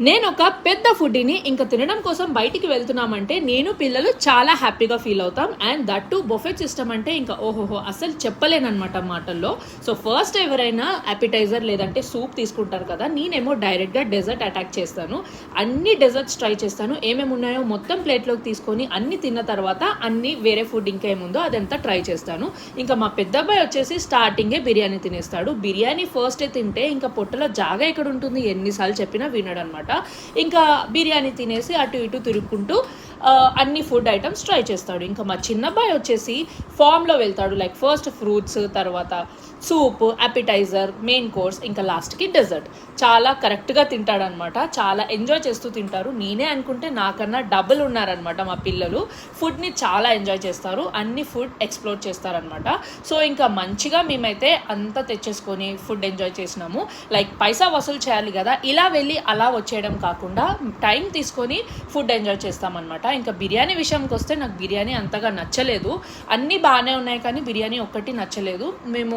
నేను ఒక పెద్ద ఫుడ్డీని ఇంకా తినడం కోసం బయటికి వెళ్తున్నామంటే నేను పిల్లలు చాలా హ్యాపీగా ఫీల్ అవుతాం. And that to buffet system అంటే ఇంకా ఓహోహో అసలు చెప్పలేనమాట మాటల్లో. సో ఫస్ట్ ఎవరైనా అపిటైజర్ లేదంటే సూప్ తీసుకుంటారు కదా, నేనేమో డైరెక్ట్గా డెజర్ట్ అటాక్ చేస్తాను. అన్ని డెజర్ట్స్ ట్రై చేస్తాను. ఏమేమి ఉన్నాయో మొత్తం ప్లేట్లోకి తీసుకొని అన్ని తిన్న తర్వాత అన్ని వేరే ఫుడ్ ఇంకా ఏముందో అదంతా ట్రై చేస్తాను. ఇంకా మా పెద్ద అబ్బాయి వచ్చేసి స్టార్టింగే బిర్యానీ తినేస్తాడు. బిర్యానీ ఫస్టే తింటే ఇంకా పొట్టలో జాగా ఎక్కడ ఉంటుంది, ఎన్నిసార్లు చెప్పినా వినడు అనమాట. ఇంకా బిర్యానీ తినేసి అటు ఇటు తిరుగుకుంటూ అన్ని ఫుడ్ ఐటమ్స్ ట్రై చేస్తాడు. ఇంకా మా చిన్నబ్బాయి వచ్చేసి ఫామ్లో వెళ్తాడు. లైక్ ఫస్ట్ ఫ్రూట్స్, తర్వాత సూప్, అపిటైజర్, మెయిన్ కోర్స్, ఇంకా లాస్ట్కి డెజర్ట్. చాలా కరెక్ట్గా తింటాడనమాట. చాలా ఎంజాయ్ చేస్తూ తింటారు. నేనే అనుకుంటే నాకన్నా డబుల్ ఉన్నారనమాట మా పిల్లలు. ఫుడ్ని చాలా ఎంజాయ్ చేస్తారు, అన్ని ఫుడ్ ఎక్స్ప్లోర్ చేస్తారనమాట. సో ఇంకా మంచిగా మేమైతే అంతా తెచ్చేసుకొని ఫుడ్ ఎంజాయ్ చేసినాము. లైక్ పైసా వసూలు చేయాలి కదా, ఇలా వెళ్ళి అలా వచ్చేయడం కాకుండా టైం తీసుకొని ఫుడ్ ఎంజాయ్ చేస్తామన్నమాట. ఇంకా బిర్యానీ విషయంకి వస్తే నాకు బిర్యానీ అంతగా నచ్చలేదు. అన్నీ బాగానే ఉన్నాయి కానీ బిర్యానీ ఒక్కటి నచ్చలేదు. మేము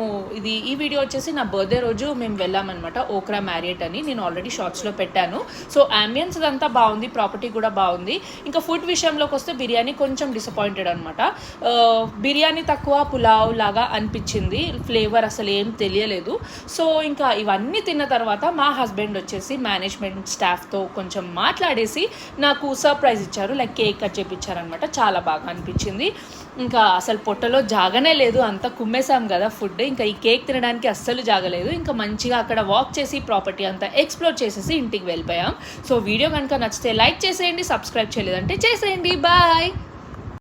ఈ వీడియో వచ్చేసి నా బర్త్డే రోజు మేము వెళ్ళామన్నమాట, ఓక్రా మ్యారియట్ అని. నేను ఆల్రెడీ షార్ట్స్లో పెట్టాను. సో అంబియన్స్ అంతా బాగుంది, ప్రాపర్టీ కూడా బాగుంది. ఇంకా ఫుడ్ విషయంలోకి వస్తే బిర్యానీ కొంచెం డిసప్పాయింటెడ్ అనమాట. బిర్యానీ తక్కువ పులావ్ లాగా అనిపించింది, ఫ్లేవర్ అసలు ఏం తెలియలేదు. సో ఇంకా ఇవన్నీ తిన్న తర్వాత మా హస్బెండ్ వచ్చేసి మేనేజ్మెంట్ స్టాఫ్తో కొంచెం మాట్లాడేసి నాకు సర్ప్రైజ్ ఇచ్చారు. లైక్ కేక్ కట్ చేయించారనమాట. చాలా బాగా అనిపించింది. ఇంకా అసలు పొట్టలో జాగనే లేదు, అంతా కుమ్మేసాం కదా ఫుడ్. ఇంకా ఈ కేక్ తినడానికి అస్సలు జాగలేదు. ఇంకా మంచిగా అక్కడ వాక్ చేసి ప్రాపర్టీ అంతా ఎక్స్ప్లోర్ చేసేసి ఇంటికి వెళ్ళిపోయాం. సో వీడియో కనుక నచ్చితే లైక్ చేసేయండి, సబ్స్క్రైబ్ చేయలేదంటే చేసేయండి. బాయ్.